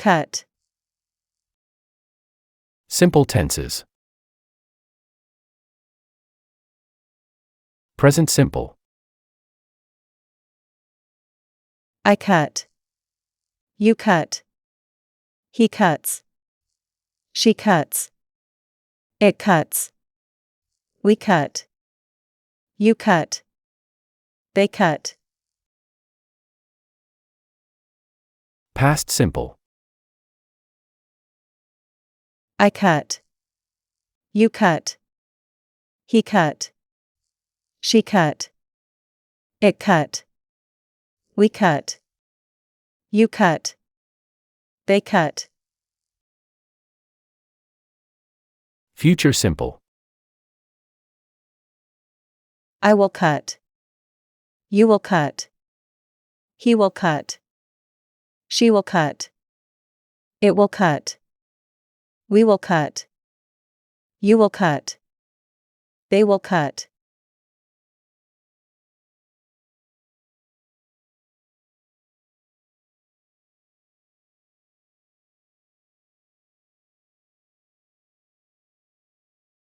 cut, Simple tenses. Present simple. I cut, you cut, he cuts, she cuts, it cuts, we cut, you cut, they cut. Past simple. I cut, you cut, he cut, she cut, it cut, we cut, you cut, they cut. Future simple. I will cut, you will cut, he will cut, she will cut, it will cut, we will cut, you will cut, they will cut.